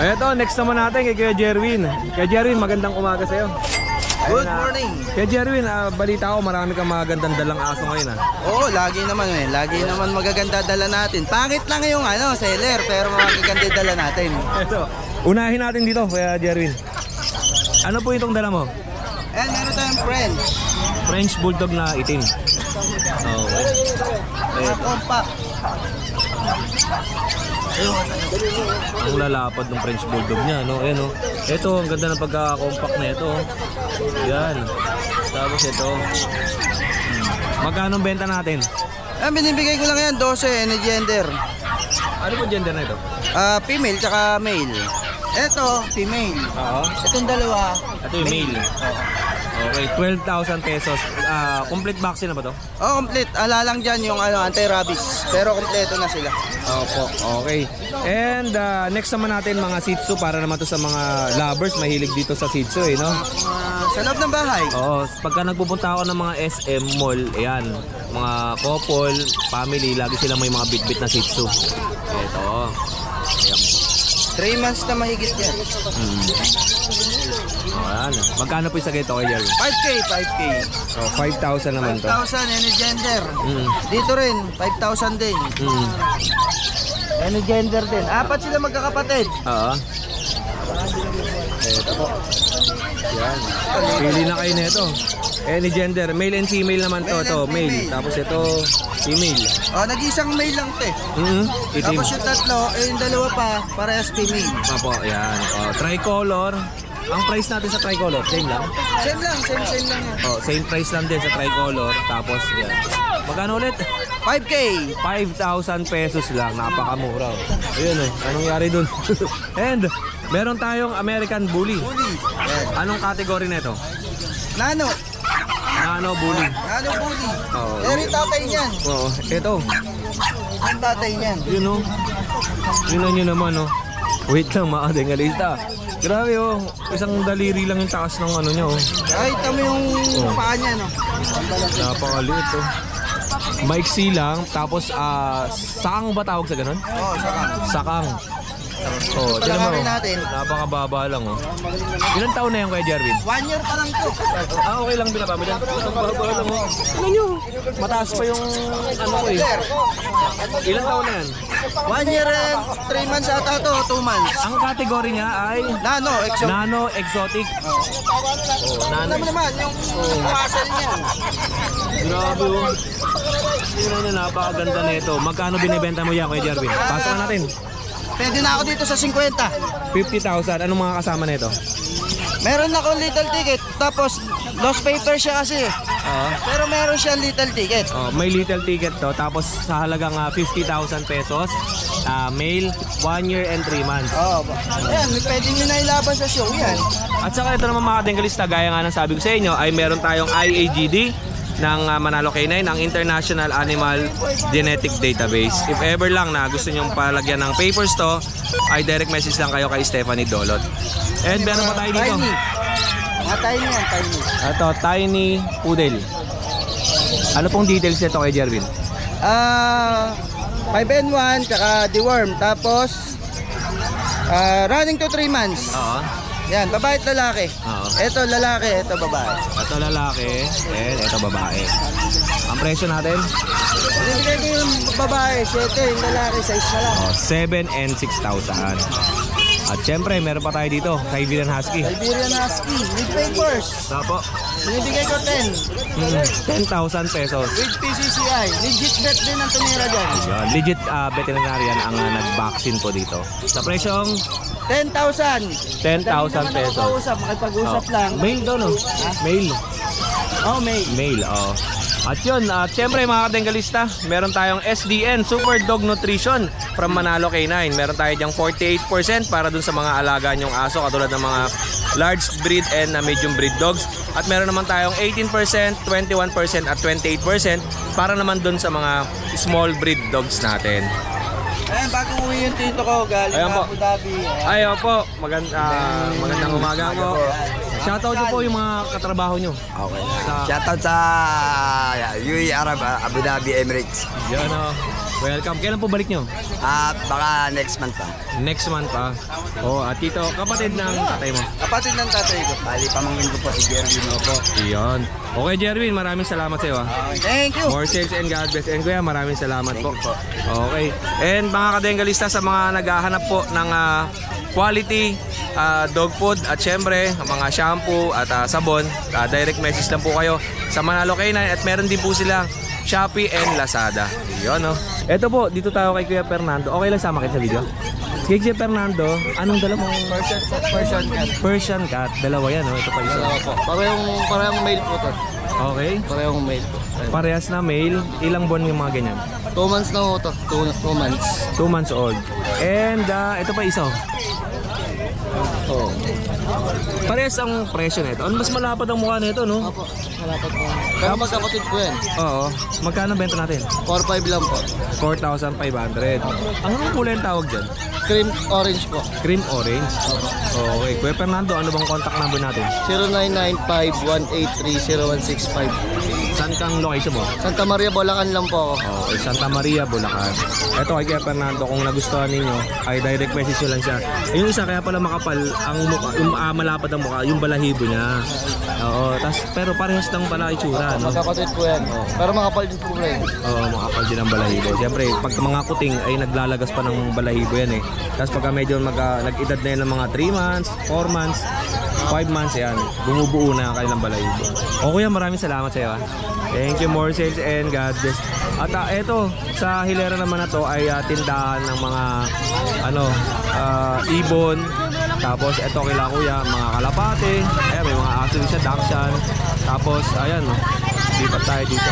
Eto, next naman natin kay Kuya Jerwin. Kuya Jerwin, magandang umaga sa'yo. Good morning. Kuya Jerwin, balita ko marami kang magagandang dalang aso ngayon. Oo, lagi naman lagi naman magaganda dala natin. Pangit lang yung seller, pero magaganda dala natin. Eto, unahin natin dito, Kuya Jerwin. Ano po itong dala mo? Meron tayong French Bulldog na itim. compact. Ang lalapad ng French Bulldog niya, no? Ayan, no? Ito, ang ganda ng pagka-compact na ito. Yan. Tapos ito. Magkano benta natin? Binibigay ko lang yan, 12, any gender. Ano po gender na ito? Female tsaka male. Ito, female. Oo. Itong dalawa. Ito yung male. Okay, 12,000 pesos. Complete vaccine na ba to? Oh, complete. Lang dyan yung anti-rabies. Pero kompleto na sila. Opo, okay. And next naman natin mga Shih Tzu para naman to sa mga lovers. Mahilig dito sa Shih Tzu, no? Sa loob ng bahay. Oo, pagka nagpupunta ako ng mga SM mall, ayan, mga couple, family, lagi silang may mga bit-bit na Shih Tzu. Ito. Ayan. 3 months na mahigit yan. Ayan. Magkano po yung sa ganito kay Jerry? 5K. Oh, 5,000 naman to. 5,000 any gender. Dito rin, 5,000 din. Any gender din. 4 sila magkakapatid. Oo. Ito po. Yan. Pili na kayo nito. Any gender, male and female naman to. Ito, male. Tapos ito, female. Nag-isang male lang te. Itim. Tapos yung tatlo, yung dalawa pa, parehas female. Opo, yan. Tricolor. Ang price natin sa tricolor, same lang? Same lang yan. Same price lang din sa tricolor. Tapos, yan. Magkano ulit? 5K. 5,000 pesos lang. Napakamura. Ayun anong yari dun? And, meron tayong American Bully. Anong category na ito? Nano Bully. Nano Bully. Oo. Eri tatay niyan. Oo, ito. Ang tatay niyan. Yun Yun nyo naman Wait lang mga dengalista. Grabe isang daliri lang yung taas ng ano niya Kahit mo yung paa niya Napakaliit maiksi lang. Tapos sakang ba tawag sa ganun? Oo, Sakang. Palakarin natin. Napakababa lang Ilan taon na yan Kuya Jerwin? 1 year pa lang to. Okay lang binaba mo dyan. Napakababa lang Ano nyo? Mataas pa yung ano ko Ilan taon na yan? 1 year and 3 months ata to, 2 months. Ang category niya ay Nano Exotic. Alam mo naman, yung muscle niya. Grabe Tingnan nyo, napakaganda na ito. Magkano binibenta mo yan Kuya Jerwin? Pasok na natin. Pwede na ako dito sa 50. 50,000. Anong mga kasama nito? Meron akong little ticket. Tapos, lost paper siya kasi. Pero meron siyang little ticket. May little ticket to. Tapos sa halagang 50,000 pesos. Male, 1 year and 3 months. Ayan, pwede nyo na ilaban sa show yan. At saka ito naman mga dengalista, gaya nga ng sabi ko sa inyo, ay meron tayong IAGD ng Manalo K9, ang International Animal Genetic Database. If ever lang na gusto nyong palagyan ng papers to, ay direct message lang kayo kay Stephanie Dolot. And meron pa tayo dito. Tiny yan, tiny. Ito, Tiny Poodle. Ano pong details nito kay Jerwin? 5N1, tsaka deworm. Tapos, running to 3 months. Yan, babae at lalaki. Ito lalaki, ito babae. Ito lalaki, and ito babae. Ang presyo natin? Binibigay ko yung babae, 7, yung lalaki, 6 na lang. 7 and 6,000. At syempre, meron pa tayo dito, Siberian Husky. Siberian Husky, with papers. Tapo. Binibigay ko 10. 10,000 pesos. With PCCI. Legit vet din ang tumira dyan. Legit veterinarian ang nag-vaccine po dito. Sa presyong 10,000. 10,000 pesos. Makipag-usap lang. Male daw Male. Male. Male, At yun, syempre mga kadengalista, meron tayong SDN, Super Dog Nutrition from Manalo K9. Meron tayo dyang 48% para dun sa mga alaga nyong aso, katulad ng mga large breed and medium breed dogs. At meron naman tayong 18%, 21% at 28% para naman dun sa mga small breed dogs natin. Ayan, bagong uwi yung tito ko, galing Abu Dhabi. Ayan po, magandang umaga po. Shoutout nyo po yung mga katrabaho nyo. Okay. Shoutout sa UAE Arab, Abu Dhabi, Emirates. Yan Welcome. Kailan po balik nyo? Baka next month pa. Next month pa. Oh, at dito, kapatid ng tatay mo. Kapatid ng tatay ko. Bali, pamangkin ko po si Jerwin. Opo. Iyon. Okay, Jerwin, maraming salamat sa iyo. Thank you. More sales and God bless. And kuya, maraming salamat po. Okay. And mga kadengalista, sa mga naghahanap po ng quality dog food at syempre mga shampoo at sabon, direct message lang po kayo sa Manalo K9 at meron din po silang Shopee and Lazada. Yun, no? Ito po, dito tayo kay Kuya Fernando. Okay lang sama kita sa video? Kay Kuya Fernando, anong dala mong Persian cat. Persian cat? Dalawa yan, no? Ito pa isa. Dalawa po. Parehong male po to. Okay. Parehong male po. Parehas na male. Ilang buwan yung mga ganyan? 2 months na po to. 2 months. 2 months old. And ito pa isa. Oo. Parehas ang presyo nito. Ano mas malapad ang mukha nito, no? Opo. Malapad po. Pero magkakapit po yan. Oo. Magkano benta natin? 4-5 lang po. 4,500. Anong kulay ang tawag dyan? Cream orange po. Cream orange? Okay. Kuya Fernando, ano bang contact number natin? 0995-183-0165. Saan kang location mo? Santa Maria, Bulacan lang po ako. Okay, Santa Maria, Bulacan. Ito kay Kuya Fernando, kung nagustuhan ninyo, ay direct message nyo lang siya. Yung isa, kaya pala makapal ang mukha, yung malapad ang mukha, yung balahibo niya. Oo, pero parehas lang pala itsura, no? Magkakapit po yan. Pero makapal din po rin. Oo, makapal din ang balahibo. Siyempre, pag mga kuting ay naglalagas pa ng balahibo yan eh. Tapos pagka medyo nag-edad na yan ng mga 3 months, 4 months, 5 months, yan, bumubuo na kayo ng balahibo. O kuya, maraming salamat sa iyo. Thank you, more sales and God bless. At eto, sa hilera naman na to ay tindahan ng mga ibon. Tapos eto kila kuya, mga kalapate. Ayan, may mga aso din siya, Dachshund. Tapos ayan, lipat tayo dito.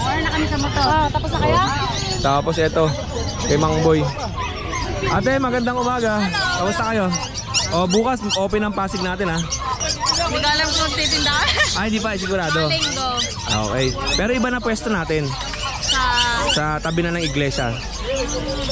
Or na kami sa motor. Tapos na kaya? Tapos eto, kay Mang Boy. Ate, magandang umaga. Kamusta kayo? O, bukas open ang Pasig natin, ha? Hindi ko alam kung titindahan. Ay, hindi pa, sigurado. Linggo. Okay. Pero iba na pwesto natin. Sa tabi na ng iglesia.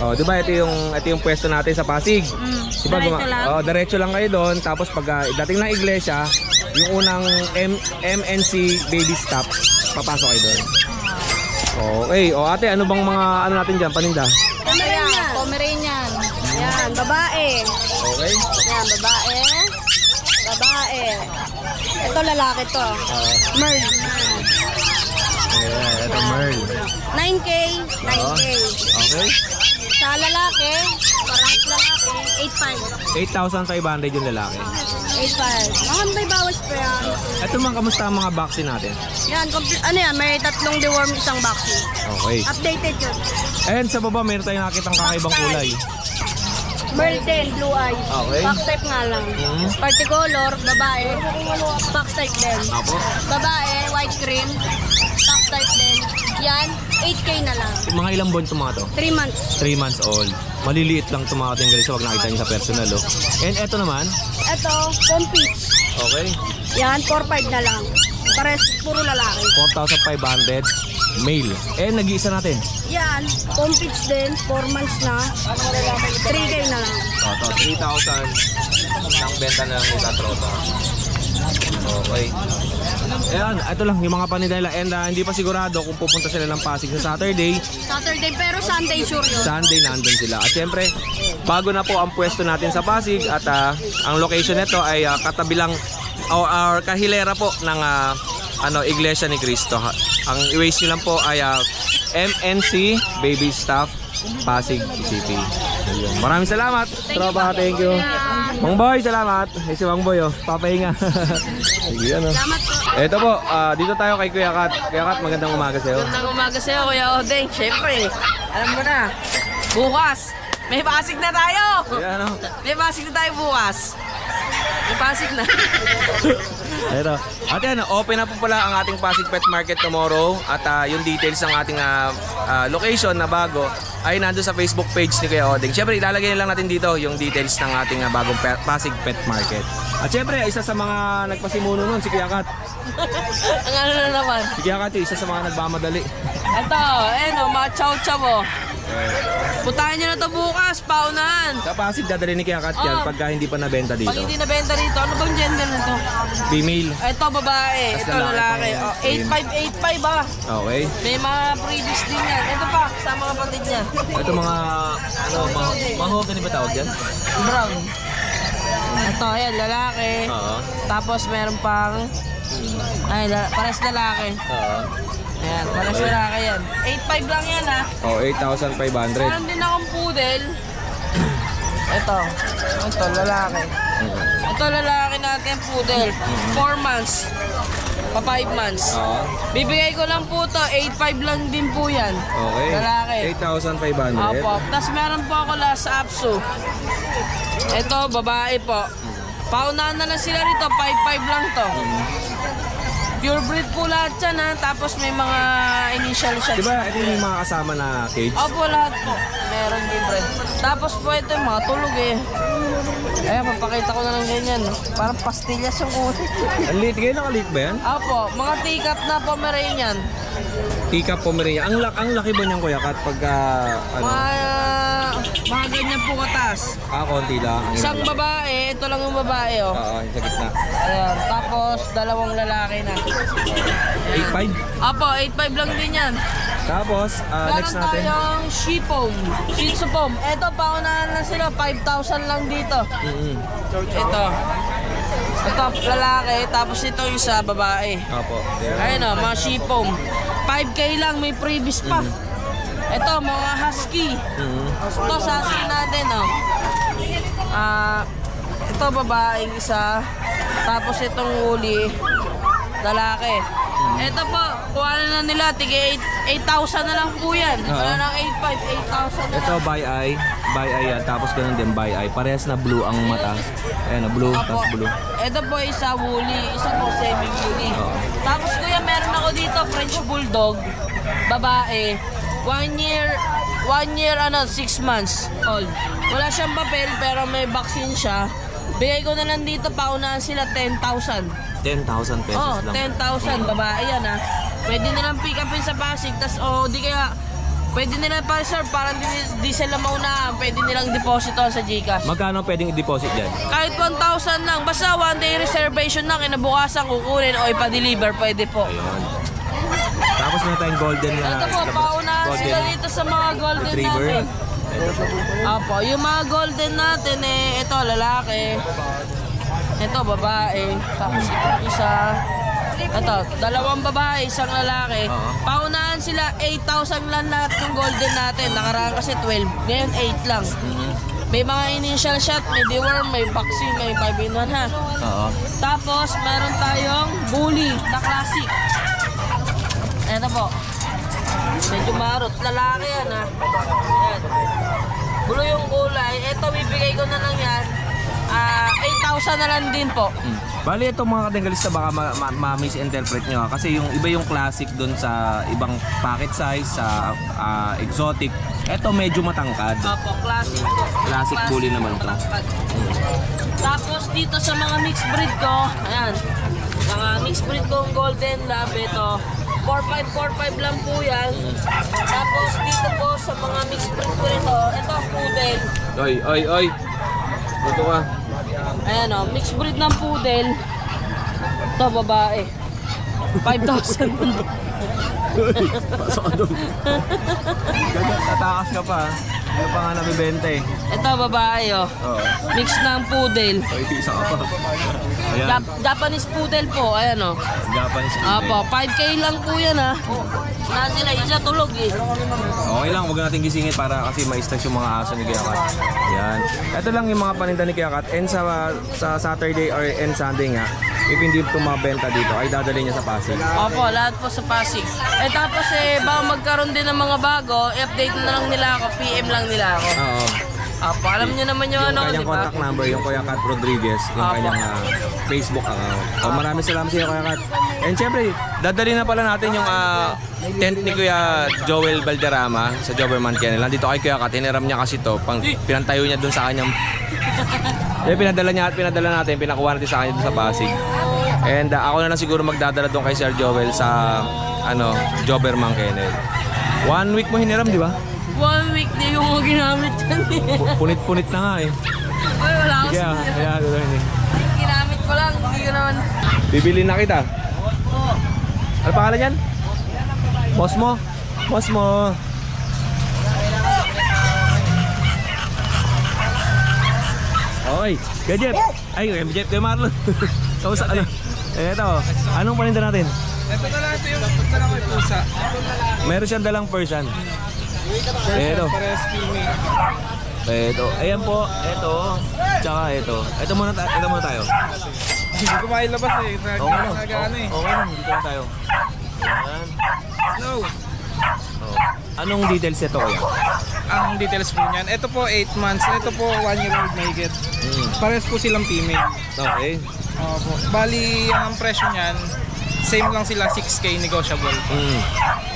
Oh, 'di ba ito yung pwesto natin sa Pasig. Diba, diretso lang? Oh, diretso lang kayo doon, tapos pag dating ng iglesia, yung unang MNC baby stop, papasok kayo doon. Okay. O ate, ano bang mga natin diyan, paninda? Pomeranian. Yan, babae. Okay. Yan, babae. Babae. Ito lalaki to. Merl. Yeah, ito Merl. 9K. 9K. Okay. Sa lalaki, parang lalaki, 8.5. 8,500 yung lalaki. 8.5. Mga may bawas pa yan. Ito man, kamusta ang mga vaccine natin? Yan, ano yan, may 3 deworm, 1 vaccine. Okay. Updated yun. And sa baba, meron tayong nakitang kakaibang kulay. Merl 10, blue eyes. Okay. Fox type nga lang. Particolor, babae. Fox type din. Apo. Babae, white cream. Fox type din. Yan, 8K na lang. Mga ilang buwan itong mga to? 3 months. 3 months old. Maliliit lang itong mga katinggalis so wag nakita niyo sa personal. Oh. And eto naman. Ito, Compete. Okay. Yan, 4.5 na lang. Pares, puro lalaki. 4,500 male. And nag-iisa natin. Yan, Compete din. 4 months na. 3K na lang. Ito, 3,000. Ang benta na lang nila trota. Okay. Ayan, ito lang yung mga paninda nila. And hindi pa sigurado kung pupunta sila ng Pasig sa Saturday. Saturday, pero Sunday sure yun. Sunday nandun sila. At syempre, bago na po ang pwesto natin sa Pasig at ang location nito ay katabi lang or kahilera po ng Iglesia ni Cristo. Ang i-waste nyo lang po ay MNC Baby Stuff Pasig City. Ayun. Maraming salamat. Tropa, thank you. Mang Boy, salamat. Si Mang Boy, papahinga. Sige, ano. Salamat po. Ito po, dito tayo kay Kuya Kat. Kuya Kat, magandang umaga sa'yo. Magandang umaga sa'yo, Kuya Odeng. Siyempre, alam mo na, bukas, may Pasig na tayo! Ayan, ano. May Pasig na tayo bukas. May Pasig na. Ito. At yan, open na po pala ang ating Pasig Pet Market tomorrow. At yung details ng ating location na bago ay nandun sa Facebook page ni Kuya Oding. Siyempre, ilalagay lang natin dito yung details ng ating bagong Pasig Pet Market. At siyempre, isa sa mga nagpasimuno nun, si Kuya Kat. Ang ano na naman. Si Kuya Kat, isa sa mga nagmamadali. Ito, mga chow-chow mo. Putahan nyo na to bukas, paunahan. Sa Pasig, dadali ni Kuya Kat yan pagka hindi pa nabenta dito. Pag hindi nabenta rito, ano bang gender na to? Female. Ito, babae. Tas Ito, lalaki. lalaki. 8585 ba? Okay. May mga previous din yan. Ito pa, kasama kapatid niya. Ito mga, mahogany ba tawag yan? Brown. Ito, ayan, lalaki. Oo. Tapos meron pang, pares lalaki. Oo. Ayan, pares lalaki yan. 85 lang yan ha. Oh, 8,500. Meron din akong poodle. Ito, lalaki. Ito, lalaki natin poodle. 4 months. Pa 5 months. Oo. Bibigay ko lang po to, 8.5 lang din po yan. Okay. Lalaki. 8,500. Opo. Tapos meron po ako last Apsu. Ito, babae po. Paunahan na lang sila rito, 5.5 lang to. Pure breed po lahat yan ha. Tapos may mga initial shots. Diba, ito yung mga kasama na cage? Opo, lahat po. Meron libre. Tapos po ito yung mga tulog eh. Ayan, papakita ko na lang ganyan. Parang pastillas yung ulo. Ang liit. Ngayon nakaliit ba yan? Opo, mga tikat na Pomeranian. Teacup Pomeranian. Ang laki ba niyan, Kuya Kat? Pagka, Mga ganyan po katas. konti lang. Ang Isang iba lang. babae, ito lang yung babae oh. Oo, yung sa gitna. Ayan, tapos dalawang lalaki na. 8,500. Apo, 8.5 lang din yan. Tapos, next Meron natin. tayong Shih Tzu Pom. Ito, paunahan na sila, 5,000 lang dito. Ito, lalaki, tapos ito yung isa, babae. Opo. Ayun o, mga Shih Tzu. 5K lang, may previous pa. Ito, mga husky. Ito, sa husky natin o. Ito, babaeng isa. Tapos itong uli, lalaki. Ito po, kuha na nila, tigay 8,000 na lang po yan. Wala nang 8,500, 8,000 na Ito, lang. by eye yan. Tapos ganun din, by eye. Parehas na blue ang mata. Ayan, blue, Apo. tapos blue. Ito po isa woolly, isa po semi-woolly. Oo. Tapos kuya, meron ako dito French Bulldog, babae. 1 year, 6 months old. Wala siyang papel pero may vaccine siya. Bigay ko na lang dito, paunahan sila 10,000. 10,000 pesos Oh, lang. 10,000, babae yan ha. Pwede nilang pick upin sa Pasig, tas di kaya, pwede nila pa sir, parang di sila maunahan, pwede nilang deposito sa GCash. Magkano pwedeng i-deposit dyan? Kahit 1,000 lang, basta 1 day reservation lang, kinabukasan kukunin o ipa-deliver, pwede po. Ayun. Tapos meron tayong golden na. Ito po, paunahan sila dito sa mga golden retriever. natin. Ito po. Apo, yung mga golden natin ito lalaki. Ito babae. Tapos ito isa. Ito, dalawang babae, isang lalaki. Paunahan sila, 8,000 lang lahat ng golden natin. Nakaraan kasi 12. Ngayon 8 lang. May mga initial shot, may deworm, may vaccine, may 5-in-1 ha. Oo. Tapos meron tayong bully na classic. Ito po. Medyo marot. Lalaki yan ha. Ayan. Blue yung kulay. Ito bibigay ko na lang yan. 8,000 na lang din po. Bali ito mga katinggalista baka ma-misinterpret nyo ha. Kasi yung iba yung classic dun sa ibang packet size, sa exotic. Ito medyo matangkad. Opo, classic po. Classic bully naman to. matangkad. Tapos dito sa mga mixed breed ko, ayan. Mga mixed breed kong golden lab ito. 4,545 lang po yan. Tapos dito po sa mga mixed breed ko ito poodle. Oy. Ito ka. Ayan o, mixed breed ng poodle. Ito, babae. 5,000. Pasok ka doon. Ganyan, tatakas ka pa. Ano pa nga nabibenta eh. Ito, babae o. Oo. Mix ng poodle. Oy, isa ka pa. Ayan. Japanese poodle po, ayan o. Japanese Apo, 5K lang po yan ha. Na sila, isa tulog eh. Okay lang, huwag natin gisingin para kasi ma-stress yung mga aso ni Kuya Kat. Yan. Ito lang yung mga paninda ni Kuya Kat. And sa Saturday or and Sunday nga, if hindi ito mabenta dito, ay dadali niya sa Pasig. Opo, lahat po sa Pasig. Tapos baka magkaroon din ng mga bago, i-update na lang nila ako, PM lang nila ako. Oo. Alam niyo naman yung Yung ano, kanyang di ba? contact number, yung Kuya Kat Rodriguez, yung kanyang Facebook account. Maraming salamat sa iyo, Kuya Kat. And syempre, dadali na pala natin yung tent ni Kuya Joel Valderrama sa Joberman Kennel. Nandito kay Kuya Kat, hiniram niya kasi to, pinantayo niya dun sa kanyang... pinadala natin, pinakuha natin sa kanya dun sa Pasig. And ako na lang siguro magdadala dun kay Sir Joel sa Joberman Kennel. 1 week mo hiniram, di ba? 1 week na yung mga ginamit dyan eh. Punit-punit na nga eh. Ay, wala ako Kaya, gano'n eh. ginamit ko lang, hindi ko naman. Bibili na kita. Ano pangalan yan? Boss mo? Boss mo. Okay, kaya Jeff. Ay, Jeff, kaya Marlon. Kamusta ano? Eto, anong paninda natin? Ito na lang ito yung dala ko yung pusa. Meron siyang dalang person. Eto. Parehas female. Eto. Ayan po. Eto. Tsaka eto. Eto muna tayo. Hindi ko mailabas eh. Okay lang. Nag-ano eh. Okay lang. Dito na tayo. Ayan. No. Oh. Anong details ito kaya? Ang details po niyan. Ito po 8 months. Ito po 1 year old mahigit. Parehas po silang female. Okay. Opo. Bali, ang presyo niyan, same lang sila, 6K negotiable.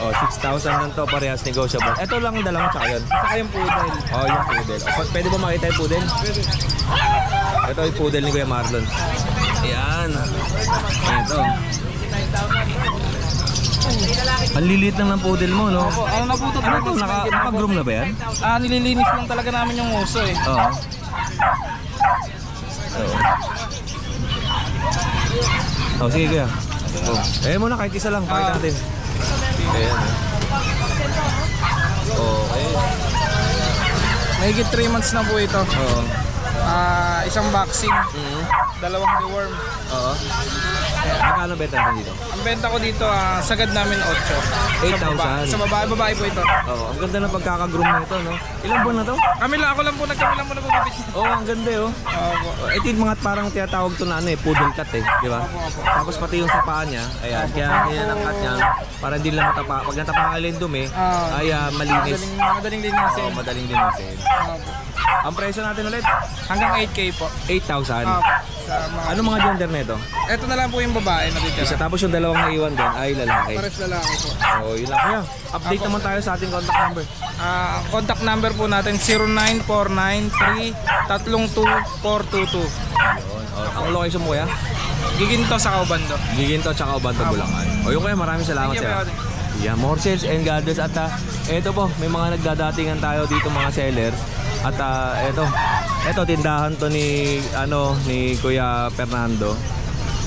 Oh, 6,000 lang to, parehas negotiable. Ito lang ang dalang tsaka yun. Saka yung poodle. Oh, yung poodle. Oh, pwede ba makita yung poodle? Pwede. Ito yung poodle ni Kuya Marlon. Ayan. Ito. Ang lilit lang ng poodle mo, no? Opo, ano na po ito? Ano to? Naka-groom na ba yan? Nililinis lang talaga namin yung uso eh. Oo. Oh, sige Kuya. Oh. Muna kahit isa lang, pakita natin. Ayan. Okay. Mahigit 3 months na po ito. Oo. Isang vaccine, dalawang deworm. Oo. Magkano benta natin dito? Ang benta ko dito, sagad namin 8. 8,000. Sa babae po ito. Oo, ang ganda ng pagkakagroom nito, no? Ilang buwan na to? Kami lang, ako lang po nagpipit. Oo, ang ganda eh, oh. Ito yung mga parang tinatawag to na poodle cut eh, di ba? Tapos pati yung sa paa niya, ayan, kaya ganyan ang cut niya, para hindi lang matapa. Pag natapa ka lang dumi, ay malinis. Madaling linisin. Oo, madaling linisin. Ang presyo natin ulit? Hanggang 8K po. 8,000. Sa mga... Ano mga gender nito? Ito na lang po yung babae na Isa, titira. tapos yung dalawang naiwan doon ay lalaki. Pares lalaki po. Oo, yun lang. Kaya, update naman tayo sa ating contact number. Contact number po natin 0949-332-422. Yun. Ang location mo kaya? Giginto sa Kaubando. Giginto at saka Ubanto, Bulacan. O yun kaya, maraming salamat Thank you, sa'yo. Kuya. Yeah, more sales and gathers. At eto po, may mga nagdadatingan tayo dito mga sellers. At eto tindahan to ni Kuya Fernando.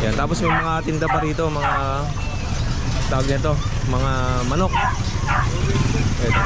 Yan, tapos may mga tinda pa rito, mga tawag nito, mga manok. Eto.